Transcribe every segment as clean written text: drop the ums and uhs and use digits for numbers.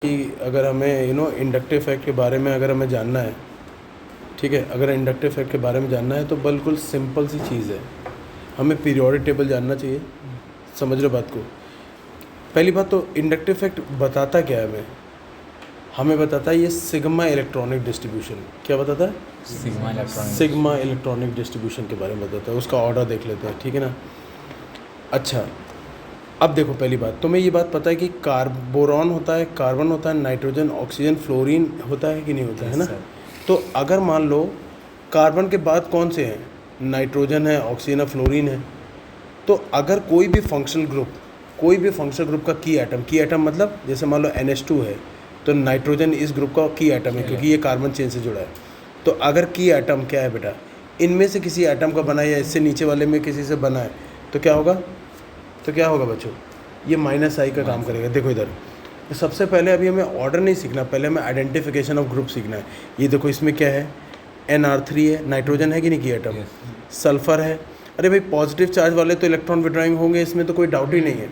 कि अगर हमें इंडक्टिव इफेक्ट के बारे में अगर हमें जानना है, ठीक है, अगर इंडक्टिव इफेक्ट के बारे में जानना है तो बिल्कुल सिंपल सी चीज़ है, हमें पीरियोडिक टेबल जानना चाहिए। समझ रहे बात को? पहली बात तो इंडक्टिव इफेक्ट बताता क्या है हमें बताता है ये सिग्मा इलेक्ट्रॉनिक डिस्ट्रीब्यूशन। क्या बताता है? सिग्मा इलेक्ट्रॉनिक डिस्ट्रीब्यूशन के बारे में बताता है। उसका ऑर्डर देख लेते हैं, ठीक है ना। अच्छा, अब देखो, पहली बात तो मैं ये बात पता है कि बोरॉन होता है, कार्बन होता है, नाइट्रोजन, ऑक्सीजन, फ्लोरीन होता है कि नहीं होता है ना। तो अगर मान लो कार्बन के बाद कौन से हैं? नाइट्रोजन है, ऑक्सीजन है, फ्लोरीन है। तो अगर कोई भी फंक्शनल ग्रुप का की एटम मतलब जैसे मान लो NH2 है तो नाइट्रोजन इस ग्रुप का की एटम है क्योंकि ये कार्बन चेन से जुड़ा है। तो अगर की एटम क्या है बेटा, इनमें से किसी एटम का बना है या इससे नीचे वाले में किसी से बना है तो क्या होगा बच्चों? ये -I का काम करेगा। देखो इधर, सबसे पहले अभी हमें ऑर्डर नहीं सीखना, पहले हमें आइडेंटिफिकेशन ऑफ ग्रुप सीखना है। ये देखो इसमें क्या है, NR3 है, नाइट्रोजन है कि नहीं की एटम, सल्फर है। अरे भाई पॉजिटिव चार्ज वाले तो इलेक्ट्रॉन विड्रॉइंग होंगे, इसमें तो कोई डाउट ही नहीं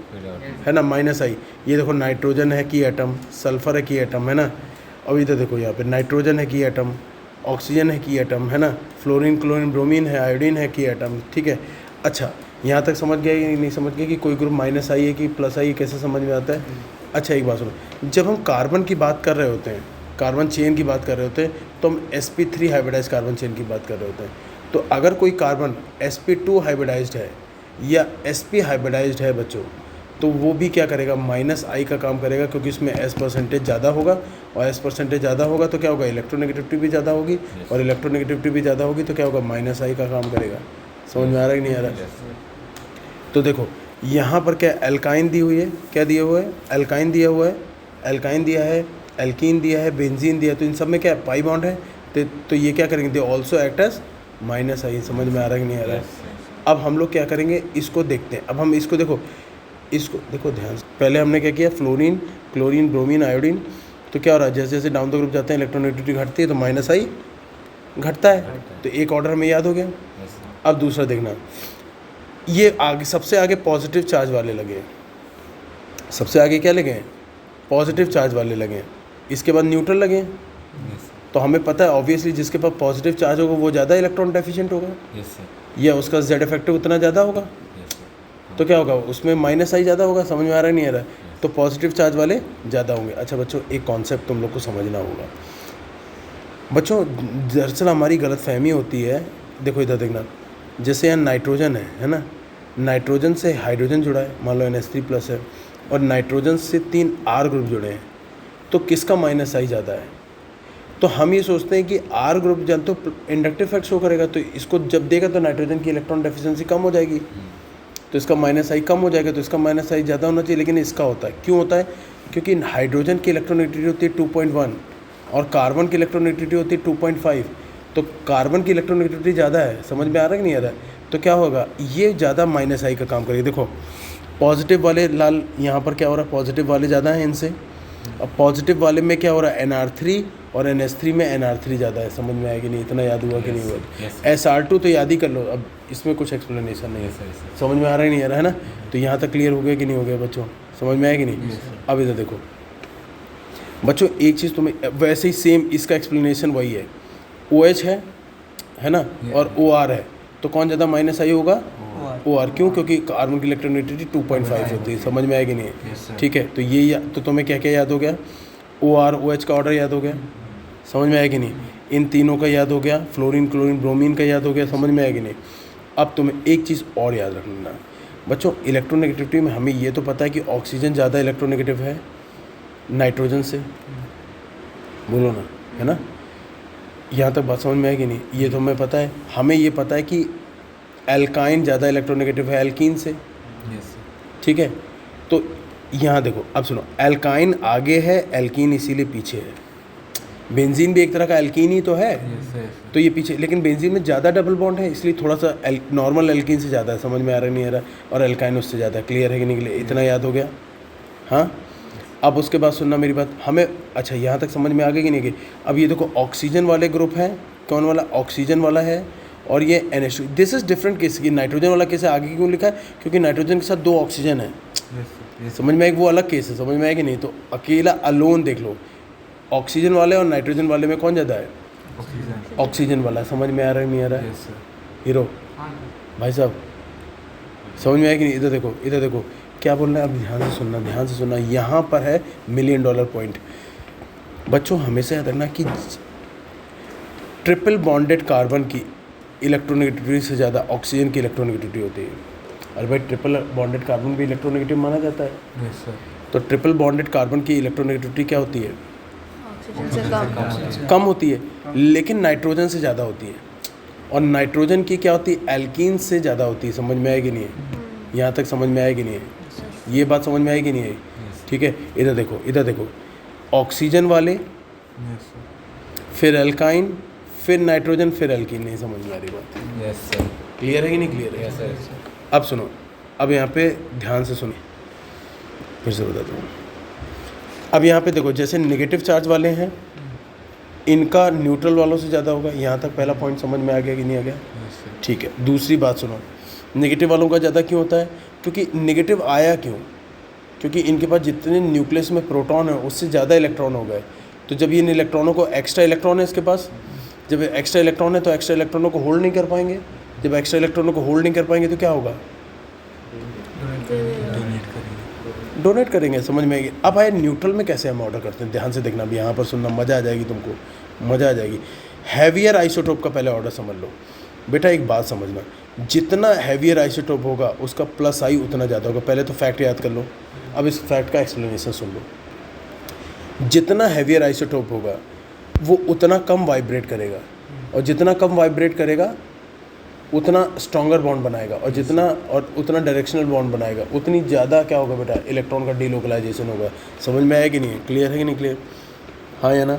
है ना। -I, ये देखो नाइट्रोजन है की एटम, सल्फर है की एटम, है ना। अब इधर देखो, यहाँ पे नाइट्रोजन है की एटम, ऑक्सीजन है की एटम, है ना, फ्लोरीन, क्लोरीन, ब्रोमीन है, आयोडीन है की एटम, ठीक है। अच्छा, यहाँ तक समझ गए कि नहीं समझ गए कि कोई ग्रुप -I है कि +I कैसे समझ में आता है? अच्छा, एक बात सुनो, जब हम कार्बन की बात कर रहे होते हैं, कार्बन चेन की बात कर रहे होते हैं, तो हम sp3 हाइब्रिडाइज कार्बन चेन की बात कर रहे होते हैं। तो अगर कोई कार्बन sp2 हाइब्रिडाइज्ड है या sp हाइब्रिडाइज्ड है बच्चों, तो वो भी क्या करेगा? -I का काम करेगा, क्योंकि इसमें S परसेंटेज ज़्यादा होगा, और S परसेंटेज ज़्यादा होगा तो क्या होगा? इलेक्ट्रोनेगेटिविटी भी ज़्यादा होगी, और इलेक्ट्रोनेगेटिविटी भी ज़्यादा होगी तो क्या होगा? -I का काम करेगा। समझ में आ रहा है कि नहीं आ रहा? तो देखो यहाँ पर क्या एल्काइन दी हुई है, क्या दिया हुआ है? एल्काइन दिया हुआ है, एल्काइन दिया है, एल्कीन दिया है, बेंजीन दिया है। तो इन सब में क्या पाई बॉन्ड है, तो ये क्या करेंगे? They also act as -I। समझ में आ रहा है कि नहीं आ रहा है? अब हम लोग क्या करेंगे, इसको देखते हैं। अब हम इसको देखो ध्यान से। पहले हमने क्या किया? Fluorine, chlorine, bromine, iodine. तो क्या हो रहा है? जैसे जैसे डाउन द ग्रुप जाते हैं इलेक्ट्रोनेगेटिविटी घटती है तो -I घटता है। तो एक ऑर्डर हमें याद हो गया। अब दूसरा देखना, ये आगे सबसे आगे पॉजिटिव चार्ज वाले लगे हैं। सबसे आगे क्या लगे हैं? पॉजिटिव चार्ज वाले लगे हैं। इसके बाद न्यूट्रल लगे हैं। तो हमें पता है ऑब्वियसली जिसके पास पॉजिटिव चार्ज होगा वो ज़्यादा इलेक्ट्रॉन डेफिशिएंट होगा, या उसका Z इफेक्टिव उतना ज़्यादा होगा। तो क्या होगा? उसमें -I ज़्यादा होगा। समझ में आ रहा है नहीं आ रहा है? तो पॉजिटिव चार्ज वाले ज़्यादा होंगे। अच्छा बच्चों, एक कॉन्सेप्ट तुम लोग को समझना होगा बच्चों। दरअसल हमारी गलतफहमी होती है। देखो इधर देखना, जैसे यहाँ नाइट्रोजन है ना, नाइट्रोजन से हाइड्रोजन जुड़ा है, मान लो NH3+ है, और नाइट्रोजन से 3 R ग्रुप जुड़े हैं, तो किसका -I ज़्यादा है? तो हम ये सोचते हैं कि R ग्रुप जब तो इंडक्टिव इफेक्ट शो करेगा, तो इसको जब देगा तो नाइट्रोजन की इलेक्ट्रॉन डेफिशिएंसी कम हो जाएगी, तो इसका -I कम हो जाएगा, तो इसका -I ज़्यादा होना चाहिए। लेकिन इसका होता है, क्यों होता है? क्योंकि हाइड्रोजन की इलेक्ट्रोनेगेटिविटी होती है 2.1 और कार्बन की इलेक्ट्रोनेगेटिविटी होती है 2.5। तो कार्बन की इलेक्ट्रोनेगेटिविटी ज़्यादा है। समझ में आ रहा है कि नहीं आ रहा है? तो क्या होगा? ये ज़्यादा -I का काम करेगा। देखो पॉजिटिव वाले लाल, यहाँ पर क्या हो रहा है? पॉजिटिव वाले ज़्यादा हैं इनसे। अब पॉजिटिव वाले में क्या हो रहा है? NR3 और NH3 में NR3 ज़्यादा है। समझ में आएगी नहीं? इतना याद हुआ कि नहीं हुआ? SR2 तो याद ही कर लो, अब इसमें कुछ एक्सप्लेनेशन नहीं है। समझ में आ रहा ही नहीं आ रहा है ना? तो यहाँ तक क्लियर हो गया कि नहीं हो गया बच्चों? समझ में आएगी नहीं? अब इधर देखो बच्चों, एक चीज़ तुम्हें वैसे ही सेम इसका एक्सप्लेनेशन वही है। OH है ना, और OR है, तो कौन ज़्यादा -I होगा? OR। क्यों? क्योंकि कार्बन की इलेक्ट्रोनेगेटिविटी 2.5 होती है। समझ में आएगी नहीं? ठीक है, तो ये तो तुम्हें क्या क्या याद हो गया? OR OH का ऑर्डर याद हो गया। समझ में आएगी नहीं? इन तीनों का याद हो गया। फ्लोरीन, क्लोरीन, ब्रोमीन का याद हो गया। समझ में आएगी नहीं? अब तुम्हें एक चीज़ और याद रखना बच्चों, इलेक्ट्रोनेगेटिविटी में हमें ये तो पता है कि ऑक्सीजन ज़्यादा इलेक्ट्रोनेगेटिव है नाइट्रोजन से, बोलो ना, है ना? यहाँ तक बात समझ में आएगी नहीं? ये तो हमें पता है। हमें ये पता है कि एल्काइन ज़्यादा इलेक्ट्रोनेगेटिव है एल्कीन से, ठीक है। तो यहाँ देखो, अब सुनो, एल्काइन आगे है, एल्कीन इसीलिए पीछे है। बेंजीन भी एक तरह का एल्कीन ही तो है, तो ये पीछे, लेकिन बेंजीन में ज़्यादा डबल बॉन्ड है, इसलिए थोड़ा सा नॉर्मल एल्कीन से ज़्यादा है। समझ में आ रहा नहीं आ रहा? और एल्काइन उससे ज़्यादा है। क्लियर है कि नहीं? इतना याद हो गया? हाँ। अब उसके बाद सुनना मेरी बात, हमें अच्छा यहाँ तक समझ में आ गई कि नहीं गई? अब ये देखो ऑक्सीजन वाले ग्रुप हैं, कौन वाला? ऑक्सीजन वाला है, और ये NH2। This is different case. ये नाइट्रोजन वाला कैसे आगे क्यों लिखा है? क्योंकि नाइट्रोजन के साथ 2 ऑक्सीजन है। समझ में आएगी, वो अलग केस है, समझ में आएगी नहीं। तो अकेला अलोन देख लो, ऑक्सीजन वाले और नाइट्रोजन वाले में कौन ज़्यादा है? ऑक्सीजन वाला। समझ में आ रहा है नहीं आ रहा है? हीरो भाई साहब समझ में आएगी नहीं? इधर देखो, इधर देखो क्या बोल रहे हैं, अब ध्यान से सुनना, ध्यान से सुनना। यहाँ पर है $1 मिलियन पॉइंट। बच्चों हमेशा याद रखना कि ट्रिपल बॉन्डेड कार्बन की इलेक्ट्रोनेगेटिविटी से ज़्यादा ऑक्सीजन की इलेक्ट्रोनेगेटिविटी होती है। और भाई ट्रिपल बॉन्डेड कार्बन भी इलेक्ट्रोनेगेटिव माना जाता है। Yes sir. तो ट्रिपल बॉन्डेड कार्बन की इलेक्ट्रोनेगेटिविटी क्या होती है? ऑक्सीजन से कम होती है, लेकिन नाइट्रोजन से ज़्यादा होती है। और नाइट्रोजन की क्या होती है? एल्कीन से ज़्यादा होती है। समझ में आएगी नहीं है? यहाँ तक समझ में आएगी नहीं है? ये बात समझ में आएगी नहीं है? ठीक है, इधर देखो, इधर देखो, ऑक्सीजन वाले, यस सर। फिर एल्काइन, फिर नाइट्रोजन, फिर एल्कीन। नहीं समझ में आ रही बात? Yes sir. क्लियर है कि नहीं क्लियर है? Yes sir. अब सुनो, अब यहाँ पे ध्यान से सुनो, फिर से बताता हूँ। अब यहाँ पे देखो, जैसे नेगेटिव चार्ज वाले हैं इनका न्यूट्रल वालों से ज़्यादा होगा। यहाँ तक पहला पॉइंट समझ में आ गया कि नहीं आ गया? Yes sir. ठीक है, दूसरी बात सुनो, नेगेटिव वालों का ज़्यादा क्यों होता है? क्योंकि नेगेटिव आया क्यों? क्योंकि इनके पास जितने न्यूक्लियस में प्रोटॉन है उससे ज़्यादा इलेक्ट्रॉन हो गए। तो जब इन इलेक्ट्रॉनों को, एक्स्ट्रा इलेक्ट्रॉन है इसके पास, जब एक्स्ट्रा इलेक्ट्रॉन है तो एक्स्ट्रा इलेक्ट्रॉनों को होल्ड नहीं कर पाएंगे। जब एक्स्ट्रा इलेक्ट्रॉनों को होल्ड नहीं कर पाएंगे तो क्या होगा? डोनेट करेंगे। डोनेट करेंगे। समझ में आएगी? अब आए न्यूट्रल में कैसे हम ऑर्डर करते हैं, ध्यान से देखना। अब यहाँ पर सुनना, मज़ा आ जाएगी तुमको, मज़ा आ जाएगी। हैवियर आइसोटोप का पहले ऑर्डर समझ लो। बेटा एक बात समझना, जितना हैवियर आइसोटोप होगा उसका प्लस आई उतना ज़्यादा होगा। पहले तो फैक्ट याद कर लो, अब इस फैक्ट का एक्सप्लेनेशन सुन लो। जितना हैवियर आइसोटोप होगा वो उतना कम वाइब्रेट करेगा, और जितना कम वाइब्रेट करेगा उतना स्ट्रॉन्गर बॉन्ड बनाएगा, और जितना और उतना डायरेक्शनल बॉन्ड बनाएगा उतनी ज़्यादा क्या होगा बेटा? इलेक्ट्रॉन का डीलोकलाइजेशन होगा। समझ में आया कि नहीं? क्लियर है कि नहीं क्लियर? हाँ या ना?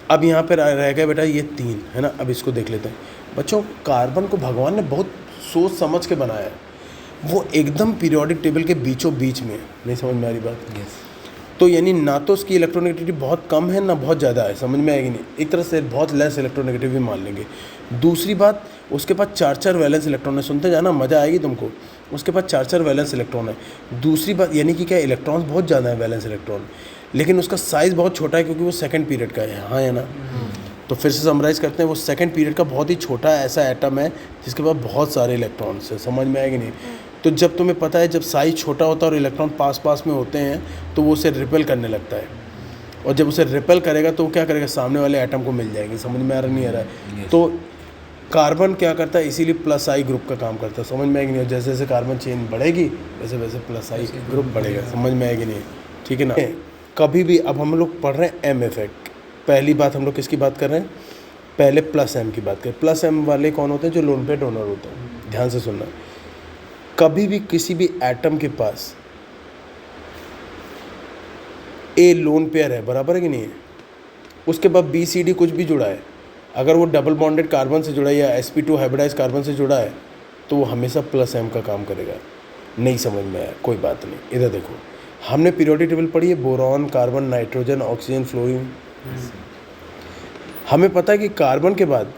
अब यहाँ पर रह गया बेटा ये 3 है ना। अब इसको देख लेते हैं बच्चों। कार्बन को भगवान ने बहुत सोच समझ के बनाया है, वो एकदम पीरियोडिक टेबल के बीचों बीच में है। नहीं समझ में आ रही बात? यस। तो यानी ना तो उसकी इलेक्ट्रोनेगेटिविटी बहुत कम है ना बहुत ज़्यादा है। समझ में आएगी नहीं? एक तरह से बहुत लेस इलेक्ट्रोनेगेटिव भी मान लेंगे। दूसरी बात, उसके पास 4 वैलेंस इलेक्ट्रॉन है। सुनते जाना, मज़ा आएगी तुमको। उसके पास 4 वैलेंस इलेक्ट्रॉन है। दूसरी बात यानी कि क्या, इलेक्ट्रॉन्स बहुत ज़्यादा है वैलेंस इलेक्ट्रॉन, लेकिन उसका साइज़ बहुत छोटा है क्योंकि वो सेकंड पीरियड का है। हाँ या ना? तो फिर से समराइज़ करते हैं, वो सेकंड पीरियड का बहुत ही छोटा ऐसा एटम है जिसके पास बहुत सारे इलेक्ट्रॉन्स हैं। समझ में आएगी नहीं? तो जब तुम्हें पता है जब साइज़ छोटा होता है और इलेक्ट्रॉन पास पास में होते हैं तो वो उसे रिपेल करने लगता है, और जब उसे रिपेल करेगा तो वो क्या करेगा? सामने वाले एटम को मिल जाएंगे। समझ में आ रहा नहीं आ रहा है? तो कार्बन क्या करता है, इसीलिए प्लस आई ग्रुप का काम करता है। समझ में आएगी नहीं? जैसे जैसे कार्बन चेन बढ़ेगी वैसे वैसे प्लस आई ग्रुप बढ़ेगा। समझ में आएगी नहीं? ठीक है ना? कभी भी, अब हम लोग पढ़ रहे हैं एम इफेक्ट। पहली बात हम लोग किसकी बात कर रहे हैं? पहले प्लस एम की बात करें। प्लस एम वाले कौन होते हैं? जो लोन पेयर डोनर होते हैं। ध्यान से सुनना, कभी भी किसी भी एटम के पास ए लोन पेयर है, बराबर है कि नहीं है? उसके बाद BCD कुछ भी जुड़ा है, अगर वो डबल बॉन्डेड कार्बन से जुड़ा है या sp2 हाइब्रिडाइज कार्बन से जुड़ा है तो वो हमेशा प्लस एम का काम करेगा। नहीं समझ में आया? कोई बात नहीं। इधर देखो, हमने पीरियोडिक टेबल पढ़ी है, boron, carbon, nitrogen, oxygen, fluorine. हमें पता है कि कार्बन के बाद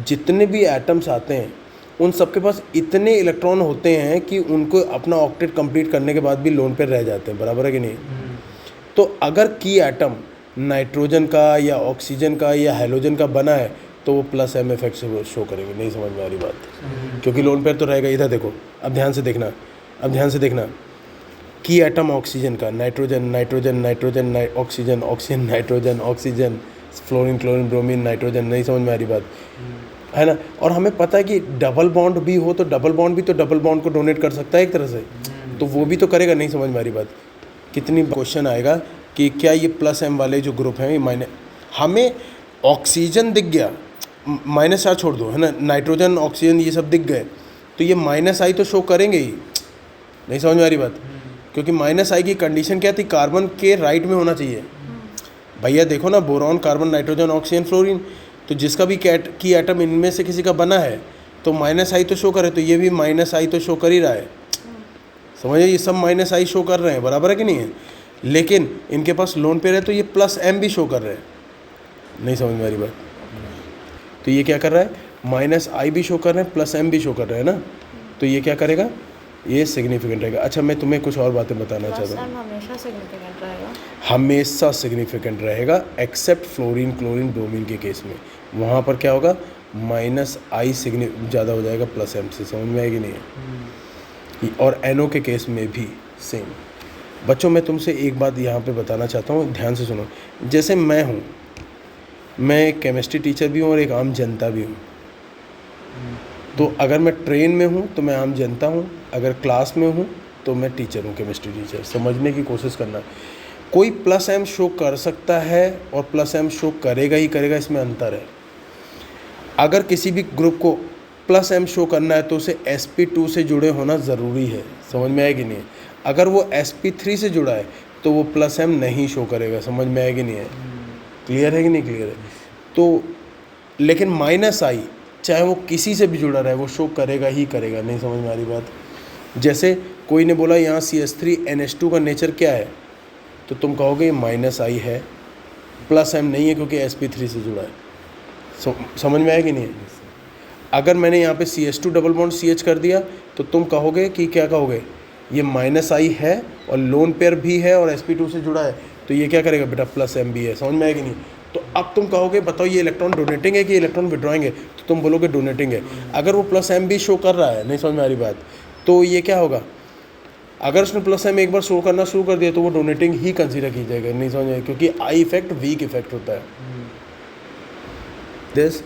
जितने भी एटम्स आते हैं उन सबके पास इतने इलेक्ट्रॉन होते हैं कि उनको अपना ऑक्टेट कंप्लीट करने के बाद भी लोन पे रह जाते हैं, बराबर है कि नहीं? तो अगर की एटम नाइट्रोजन का या ऑक्सीजन का या हेलोजन का बना है तो वो प्लस एम इफेक्ट से शो करेंगे। नहीं समझ में आ रही बात? क्योंकि लोन पेयर तो रहेगा। इधर देखो, अब ध्यान से देखना, अब ध्यान से देखना। की एटम ऑक्सीजन का, nitrogen nitrogen nitrogen oxygen oxygen nitrogen oxygen, fluorine chlorine bromine nitrogen. नहीं समझ में आ रही बात है ना? और हमें पता है कि डबल बॉन्ड भी हो तो डबल बॉन्ड भी तो डबल बॉन्ड को डोनेट कर सकता है एक तरह से, तो वो भी तो करेगा। नहीं समझ में आ रही बात? कितनी क्वेश्चन आएगा कि क्या ये प्लस एम वाले जो ग्रुप हैं ये माइनस, हमें ऑक्सीजन दिख गया, माइनस चार्ज छोड़ दो है ना, नाइट्रोजन ऑक्सीजन ये सब दिख गए तो ये माइनस आई तो शो करेंगे ही। नहीं समझ में आ रही बात? क्योंकि माइनस आई की कंडीशन क्या थी? कार्बन के राइट में होना चाहिए। भैया देखो ना, boron, carbon, nitrogen, oxygen, fluorine, तो जिसका भी की एटम इनमें से किसी का बना है तो माइनस आई तो शो करे, तो ये भी माइनस आई तो शो कर ही रहा है। समझिए, ये सब माइनस आई शो कर रहे हैं, बराबर है कि नहीं है? लेकिन इनके पास लोन पेयर है तो ये प्लस एम भी शो कर रहे हैं। नहीं समझ में आ रही बात? तो ये क्या कर रहा है? माइनस आई भी शो कर रहे हैं, प्लस एम भी शो कर रहे हैं ना, तो ये क्या करेगा? ये सिग्निफिकेंट रहेगा। अच्छा मैं तुम्हें कुछ और बातें बताना प्लस चाहता हूँ। एम हमेशा सिग्निफिकेंट रहेगा। हमेशा सिग्निफिकेंट रहेगा एक्सेप्ट फ्लोरीन क्लोरीन ब्रोमीन के केस में, वहाँ पर क्या होगा माइनस आई ज़्यादा हो जाएगा प्लस एम से। समझ में आएगी नहीं है? और एनओ के केस में भी सेम। बच्चों मैं तुमसे एक बात यहाँ पे बताना चाहता हूँ, ध्यान से सुनो। जैसे मैं हूँ, मैं एक केमिस्ट्री टीचर भी हूँ और एक आम जनता भी हूँ। तो अगर मैं ट्रेन में हूँ तो मैं आम जनता हूँ, अगर क्लास में हूँ तो मैं टीचर हूँ, केमिस्ट्री टीचर। समझने की कोशिश करना। कोई प्लस एम शो कर सकता है और प्लस एम शो करेगा ही करेगा, इसमें अंतर है। अगर किसी भी ग्रुप को प्लस एम शो करना है तो उसे sp2 से जुड़े होना ज़रूरी है। समझ में आएगी नहीं है? अगर वो sp3 से जुड़ा है तो वो प्लस एम नहीं शो करेगा। समझ में आएगी नहीं है? क्लियर है कि नहीं क्लियर है? तो लेकिन माइनस आई चाहे वो किसी से भी जुड़ा रहे वो शो करेगा ही करेगा। नहीं समझ में आ रही बात? जैसे कोई ने बोला यहाँ CH3NH2 का नेचर क्या है, तो तुम कहोगे माइनस आई है, प्लस एम नहीं है क्योंकि sp3 से जुड़ा है। समझ में आएगी नहीं है? अगर मैंने यहाँ पे CH2 डबल बॉन्ड CH कर दिया तो तुम कहोगे कि क्या कहोगे, ये माइनस आई है और लोन पेयर भी है और sp2 से जुड़ा है, तो ये क्या करेगा बेटा प्लस एम भी है। समझ में आएगी नहीं? तो अब तुम कहोगे बताओ ये इलेक्ट्रॉन डोनेटिंग है कि इलेक्ट्रॉन विड्रॉइंग है, तो तुम बोलोगे डोनेटिंग है। अगर वो प्लस एम भी शो कर रहा है, नहीं समझ में आ रही बात, तो ये क्या होगा, अगर उसने प्लस एम एक बार शो करना शुरू कर दिया तो वो डोनेटिंग ही कंसीडर की जाएगा। नहीं समझ में? क्योंकि आई इफेक्ट वीक इफेक्ट होता है। दिस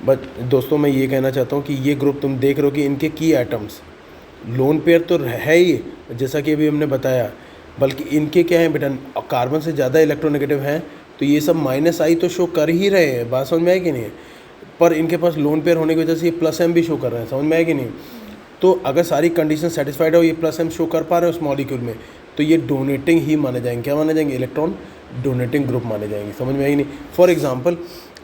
बट दोस्तों मैं ये कहना चाहता हूँ कि ये ग्रुप तुम देख रहे हो कि इनके की एटम्स लोन पेयर तो है ही, जैसा कि अभी हमने बताया, बल्कि इनके क्या है बेटा, कार्बन से ज़्यादा इलेक्ट्रोनेगेटिव हैं, तो ये सब माइनस आई तो शो कर ही रहे हैं। बात समझ में आए कि नहीं? पर इनके पास लोन पेयर होने की वजह से ये प्लस एम भी शो कर रहे हैं। समझ में आए कि नहीं? तो अगर सारी कंडीशन सेटिस्फाइड हो, ये प्लस एम शो कर पा रहे हो उस मॉलिक्यूल में, तो ये डोनेटिंग ही माने जाएंगे। क्या माने जाएंगे? इलेक्ट्रॉन डोनेटिंग ग्रुप माने जाएंगे। समझ में आएगी नहीं? फॉर एग्जांपल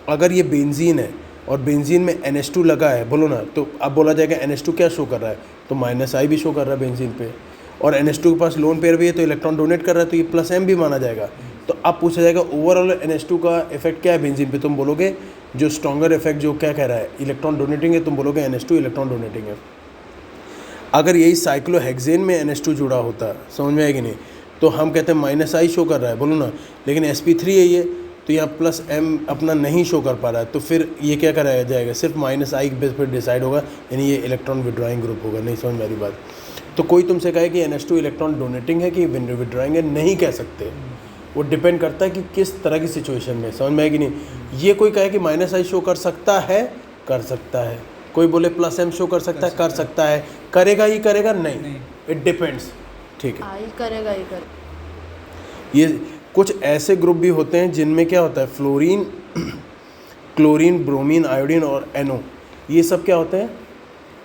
अगर ये बेंजीन है और बेंजीन में NH2 लगा है, बोलो ना, तो अब बोला जाएगा NH2 क्या शो कर रहा है, तो माइनस आई भी शो कर रहा है बेंजीन पे, और NH2 के पास लोन पेयर भी है तो इलेक्ट्रॉन डोनेट कर रहा है, तो ये प्लस एम भी माना जाएगा। तो अब पूछा जाएगा ओवरऑल NH2 का इफेक्ट क्या है बेंजीन पे, तुम बोलोगे जो स्ट्रॉन्गर इफेक्ट जो क्या कह रहा है, इलेक्ट्रॉन डोनेटिंग है, तुम बोलोगे NH2 इलेक्ट्रॉन डोनेटिंग है। अगर यही साइक्लोहेक्सेन में NH2 जुड़ा होता, समझ में आएगी नहीं, तो हम कहते हैं माइनस आई शो कर रहा है, बोलो ना, लेकिन sp3 है ये, तो यहाँ प्लस एम अपना नहीं शो कर पा रहा है, तो फिर ये क्या कराया जाएगा, सिर्फ माइनस आई के बेस पर डिसाइड होगा, यानी ये इलेक्ट्रॉन विड्रॉइंग ग्रुप होगा। नहीं समझ में आ रही बात? तो कोई तुमसे कहे कि NH2 इलेक्ट्रॉन डोनेटिंग है कि विड्रॉइंग है, नहीं कह सकते, वो डिपेंड करता है कि किस तरह की सिचुएशन में। समझ में आएगी नहीं? ये कोई कहे कि माइनस आई शो कर सकता है, कर सकता है, कोई बोले प्लस एम शो कर सकता है, कर सकता है, करेगा ही करेगा नहीं, इट डिपेंड्स। ठीक है, आई करेगा ही करेगा। ये कुछ ऐसे ग्रुप भी होते हैं जिनमें क्या होता है, फ्लोरीन क्लोरीन ब्रोमीन आयोडीन और NO, ये सब क्या होते हैं,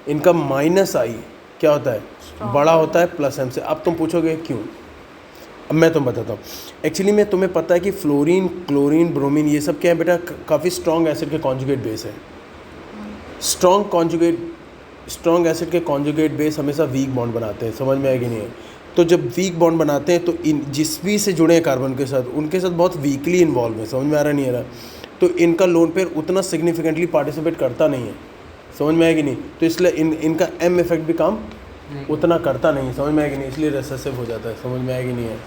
इनका माइनस आई क्या होता है, बड़ा होता है प्लस एम से। अब तुम पूछोगे क्यों, अब मैं तुम्हें बताता हूँ। एक्चुअली में तुम्हें पता है कि फ्लोरीन क्लोरीन ब्रोमीन ये सब क्या है बेटा, काफ़ी स्ट्रॉन्ग एसिड के कॉन्जुगेट बेस है। स्ट्रॉन्ग एसिड के कॉन्जुगेट बेस हमेशा वीक बॉन्ड बनाते हैं। समझ में आएगी नहीं है? तो जब वीक बॉन्ड बनाते हैं तो इन जिस भी से जुड़े हैं कार्बन के साथ, उनके साथ बहुत वीकली इन्वॉल्व है। समझ में आ रहा नहीं आ रहा? तो इनका लोन पेयर उतना सिग्निफिकेंटली पार्टिसिपेट करता नहीं है। समझ में आएगी नहीं? तो इसलिए इनका एम इफेक्ट भी काम उतना करता नहीं है। समझ में आएगी नहीं? इसलिए रिसेसिव हो जाता है। समझ में आएगी नहीं है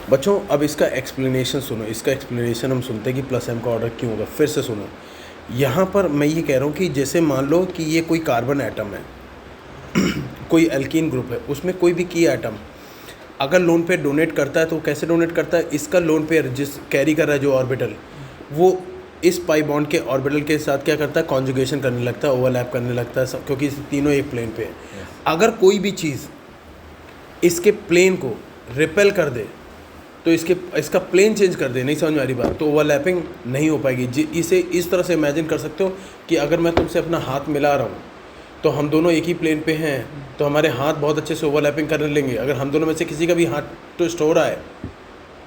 बच्चों? अब इसका एक्सप्लेनेशन सुनो, इसका एक्सप्लेनेशन हम सुनते हैं कि प्लस एम का ऑर्डर क्यों होगा। फिर से सुनो, यहाँ पर मैं ये कह रहा हूँ कि जैसे मान लो कि ये कोई कार्बन एटम है कोई एल्कीन ग्रुप है, उसमें कोई भी की एटम अगर लोन पेयर डोनेट करता है तो कैसे डोनेट करता है, इसका लोन पेयर जिस कैरी कर रहा है जो ऑर्बिटल, वो इस पाई बॉन्ड के ऑर्बिटल के साथ क्या करता है, कॉन्जुगेशन करने लगता है, ओवरलैप करने लगता है, क्योंकि तीनों एक प्लेन पे है। अगर कोई भी चीज़ इसके प्लेन को रिपेल कर दे तो इसका प्लेन चेंज कर दे, नहीं समझ में आ रही बात, तो ओवरलैपिंग नहीं हो पाएगी। इसे इस तरह से इमेजिन कर सकते हो कि अगर मैं तुमसे अपना हाथ मिला रहा हूँ तो हम दोनों एक ही प्लेन पे हैं, तो हमारे हाथ बहुत अच्छे से ओवरलैपिंग करने लेंगे। अगर हम दोनों में से किसी का भी हाथ ट्विस्ट हो रहा है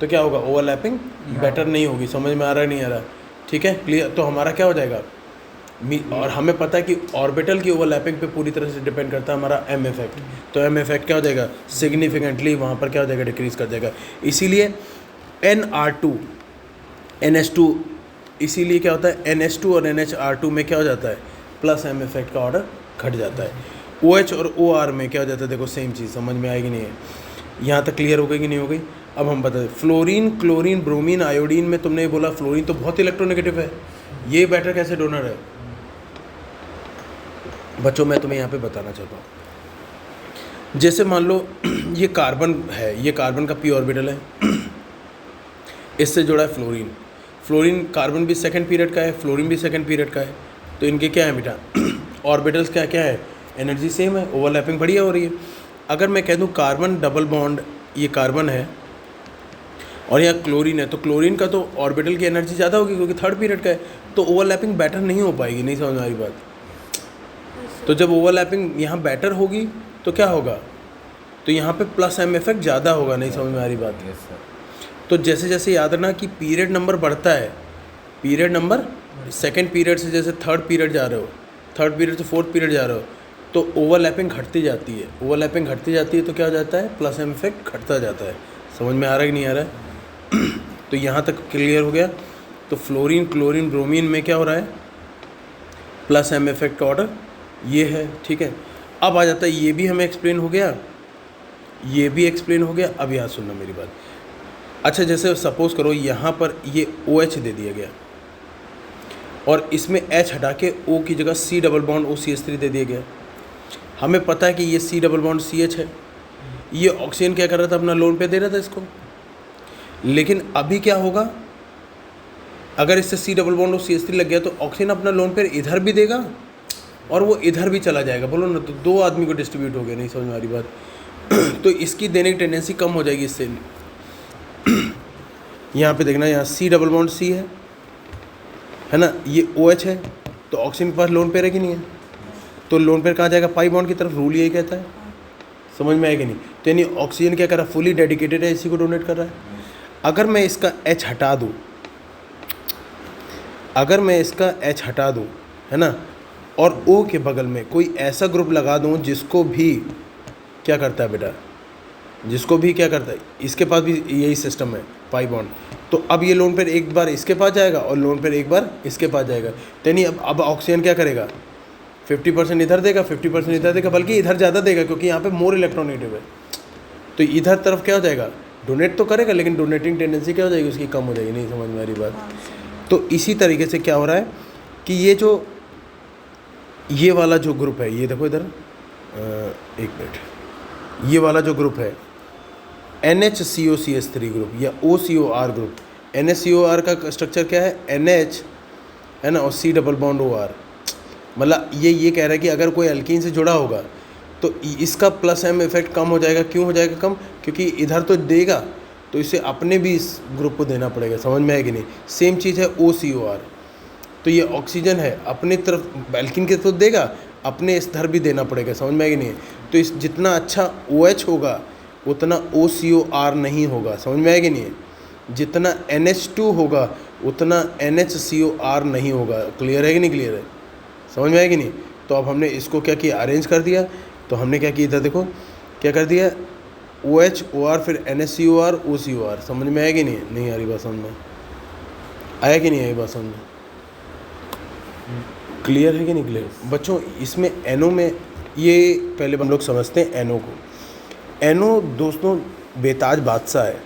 तो क्या होगा, ओवरलैपिंग बेटर नहीं होगी। समझ में आ रहा है नहीं आ रहा? ठीक है, क्लियर? तो हमारा क्या हो जाएगा, और हमें पता है कि ऑर्बिटल की ओवरलैपिंग पे पूरी तरह से डिपेंड करता है हमारा एम इफेक्ट। तो एम इफेक्ट क्या हो जाएगा, सिग्निफिकेंटली वहाँ पर क्या हो जाएगा, डिक्रीज कर जाएगा। इसीलिए NR2 NH2, इसीलिए क्या होता है NH2 और NHR2 में क्या हो जाता है, प्लस एम इफेक्ट का ऑर्डर घट जाता है। OH और OR में क्या हो जाता है, देखो सेम चीज़, समझ में आएगी नहीं है, यहाँ तक क्लियर हो गई कि नहीं हो गई। अब हम बताते फ्लोरीन, क्लोरीन, ब्रोमीन, आयोडीन में तुमने ये बोला फ्लोरीन तो बहुत इलेक्ट्रोनेगेटिव है, ये बेटर कैसे डोनर है बच्चों, मैं तुम्हें यहाँ पे बताना चाहता हूँ। जैसे मान लो ये कार्बन है, ये कार्बन का p ऑर्बिटल है, इससे जुड़ा है फ्लोरीन। फ्लोरीन, कार्बन भी सेकंड पीरियड का है, फ्लोरीन भी सेकंड पीरियड का है, तो इनके क्या है बेटा ऑर्बिटल्स क्या क्या है, एनर्जी सेम है, ओवरलैपिंग बढ़िया हो रही है। अगर मैं कह दूँ कार्बन डबल बॉन्ड, ये कार्बन है और यहाँ क्लोरीन है, तो क्लोरीन का तो ऑर्बिटल की एनर्जी ज़्यादा होगी क्योंकि थर्ड पीरियड का है, तो ओवरलैपिंग बेटर नहीं हो पाएगी। नहीं समझ में आ रही बात? तो जब ओवरलैपिंग यहाँ बेटर होगी तो क्या होगा, तो यहाँ पे प्लस एम इफेक्ट ज़्यादा होगा। नहीं समझ में आ रही बात? Yes sir. तो जैसे जैसे याद रखना कि पीरियड नंबर बढ़ता है, पीरियड नंबर सेकंड पीरियड से जैसे थर्ड पीरियड जा रहे हो, थर्ड पीरियड से फोर्थ पीरियड जा रहे हो, तो ओवरलैपिंग घटती जाती है। ओवरलैपिंग घटती जाती है तो क्या हो जाता है, प्लस एम इफेक्ट घटता जाता है। समझ में आ रहा है कि नहीं आ रहा है? तो यहाँ तक क्लियर हो गया। तो फ्लोरीन, क्लोरीन, ब्रोमीन में क्या हो रहा है, प्लस एम इफेक्ट का ऑर्डर ये है, ठीक है। अब आ जाता है, ये भी हमें एक्सप्लेन हो गया, ये भी एक्सप्लेन हो गया। अब यहाँ सुनना मेरी बात। अच्छा, जैसे सपोज करो यहाँ पर ये OH दे दिया गया और इसमें H हटा के O की जगह C डबल बॉन्ड OCH3 दे दिया गया। हमें पता है कि ये C डबल बॉन्ड CH है, ये ऑक्सीजन क्या कर रहा था, अपना लोन पे दे रहा था इसको। लेकिन अभी क्या होगा, अगर इससे C डबल बॉन्ड OCH3 लग गया तो ऑक्सीजन अपना लोन पेयर इधर भी देगा और वो इधर भी चला जाएगा। बोलो ना, तो दो आदमी को डिस्ट्रीब्यूट हो गया। नहीं समझ में आ रही बात? तो इसकी देने की टेंडेंसी कम हो जाएगी इससे। यहाँ पे देखना, यहाँ C डबल बॉन्ड C है ना, ये OH है, तो ऑक्सीजन के पास लोन पेयर है कि नहीं है, तो लोन पेयर कहाँ जाएगा, पाई बॉन्ड की तरफ। रूल यही कहता है। समझ में आएगा नहीं? तो यानी ऑक्सीजन क्या कर रहा है, फुली डेडिकेटेड है, इसी को डोनेट कर रहा है। अगर मैं इसका H हटा दूँ, अगर मैं इसका H हटा दूँ, है ना, और O के बगल में कोई ऐसा ग्रुप लगा दूँ जिसको भी क्या करता है बेटा, जिसको भी क्या करता है, इसके पास भी यही सिस्टम है, पाई बॉन्ड, तो अब ये लोन पेयर एक बार इसके पास जाएगा और लोन पेयर एक बार इसके पास जाएगा। तो नहीं, अब ऑक्सीजन क्या करेगा, 50% इधर देगा, 50% इधर देगा, बल्कि इधर ज़्यादा देगा क्योंकि यहाँ पे मोर इलेक्ट्रोनेगेटिव है। तो इधर तरफ क्या हो जाएगा, डोनेट तो करेगा लेकिन डोनेटिंग टेंडेंसी क्या हो जाएगी उसकी, कम हो जाएगी। नहीं समझ में आ रही बात? तो इसी तरीके से क्या हो रहा है कि ये वाला जो ग्रुप है, ये देखो इधर, एक मिनट, ये वाला जो ग्रुप है NHCOCH3 ग्रुप या OCOR ग्रुप, NHCOR का स्ट्रक्चर क्या है, NH है ना, और C डबल बॉन्ड OR। मतलब ये कह रहा है कि अगर कोई अल्कीन से जुड़ा होगा तो इसका प्लस एम इफेक्ट कम हो जाएगा। क्यों हो जाएगा कम, क्योंकि इधर तो देगा तो इसे अपने भी इस ग्रुप को देना पड़ेगा। समझ में आएगी नहीं? सेम चीज़ है OCOR, तो ये ऑक्सीजन है, अपनी तरफ अल्कीन की तरफ देगा, अपने इस धर भी देना पड़ेगा। समझ में आएगी नहीं? तो इस जितना अच्छा OH होगा उतना OCOR नहीं होगा। समझ में आएगी नहीं? जितना NH2 होगा उतना NHCOR नहीं होगा। क्लियर है कि नहीं क्लियर है? समझ में आएगी नहीं? तो अब हमने इसको क्या किया, अरेंज कर दिया। तो हमने क्या किया, इधर देखो क्या कर दिया, OH OR फिर NHCOR OCOR। समझ में आएगी नहीं? नहीं आ रही बात समझ में? आया कि नहीं आई बात समझ में? क्लियर है कि नहीं क्लियर बच्चों? इसमें NO में ये पहले हम लोग समझते हैं NO को। NO दोस्तों बेताज बादशाह है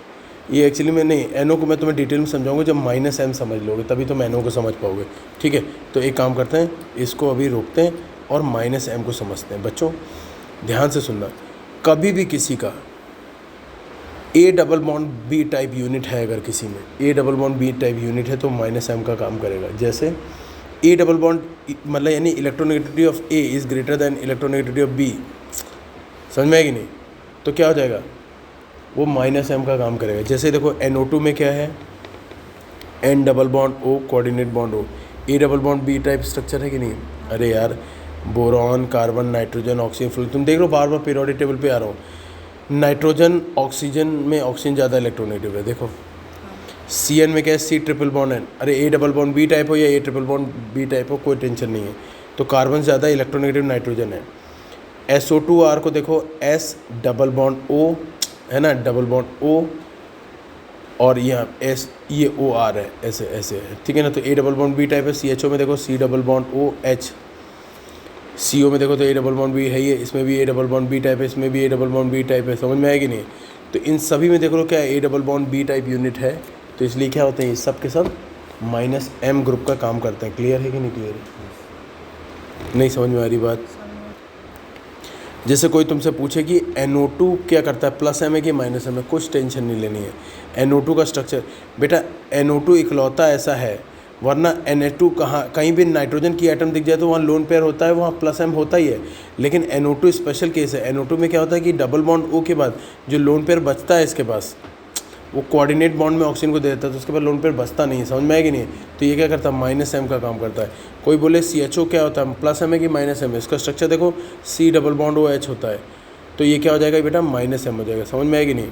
ये। एक्चुअली में नहीं, NO को मैं तुम्हें डिटेल में समझाऊंगा जब -M समझ लोगे, तभी तुम NO को समझ पाओगे। ठीक है, तो एक काम करते हैं, इसको अभी रोकते हैं और -M को समझते हैं। बच्चों ध्यान से सुनना, कभी भी किसी का A double bond B type unit है, अगर किसी में A double bond B type unit है तो -M का काम करेगा। जैसे A डबल बॉन्ड मतलब यानी electronegativity of A is greater than electronegativity of B। समझ में आएगी नहीं? तो क्या हो जाएगा, वो -M का काम करेगा। जैसे देखो NO2 में क्या है, N double bond O coordinate bond O, A double bond B type structure है कि नहीं? अरे यार, boron, carbon, nitrogen, oxygen, fluorine, तुम देख लो बार बार पीरियोडिक टेबल पे आ रहा हूँ। नाइट्रोजन ऑक्सीजन में ऑक्सीजन ज़्यादा इलेक्ट्रोनेगेटिव है। देखो CN में क्या है, C ट्रिपल बॉन्ड N। अरे A double bond B type हो या A triple bond B type हो, कोई टेंशन नहीं है। तो कार्बन ज़्यादा इलेक्ट्रोनेगेटिव नाइट्रोजन है। SO2R को देखो, S डबल बॉन्ड O है ना, डबल बॉन्ड O, और यहाँ S ये OR है, ऐसे ऐसे है। ठीक है ना? तो A double bond B type है। CHO में देखो C double bond O H, CO में देखो तो A डबल बॉन्ड बी है ही है, इसमें भी A double bond B type है, इसमें भी A double bond B type है, समझ में आएगी नहीं? तो इन सभी में देखो क्या A double bond B type unit है, तो इसलिए क्या होते हैं ये सब के सब -M ग्रुप का काम करते हैं। क्लियर है कि नहीं क्लियर है? नहीं समझ में आ रही बात? जैसे कोई तुमसे पूछे कि NO2 क्या करता है, +M है कि -M है, कुछ टेंशन नहीं लेनी है। NO2 का स्ट्रक्चर बेटा, NO2 इकलौता ऐसा है, वरना Na2 कहीं भी नाइट्रोजन की एटम दिख जाए तो वहाँ लोन पेयर होता है, वहाँ +M होता ही है। लेकिन NO2 स्पेशल केस है। NO2 में क्या होता है कि डबल बॉन्ड O के बाद जो लोन पेयर बचता है इसके पास, वो कोऑर्डिनेट बॉन्ड में ऑक्सीजन को दे देता है, तो उसके बाद लोन पेयर बचता नहीं है। समझ में आएगी नहीं? तो ये क्या करता है, -M का काम करता है। कोई बोले CHO क्या होता है, +M है कि -M है, इसका स्ट्रक्चर देखो C डबल बॉन्ड OH होता है, तो ये क्या हो जाएगा बेटा, -M हो जाएगा। समझ में आएगी नहीं?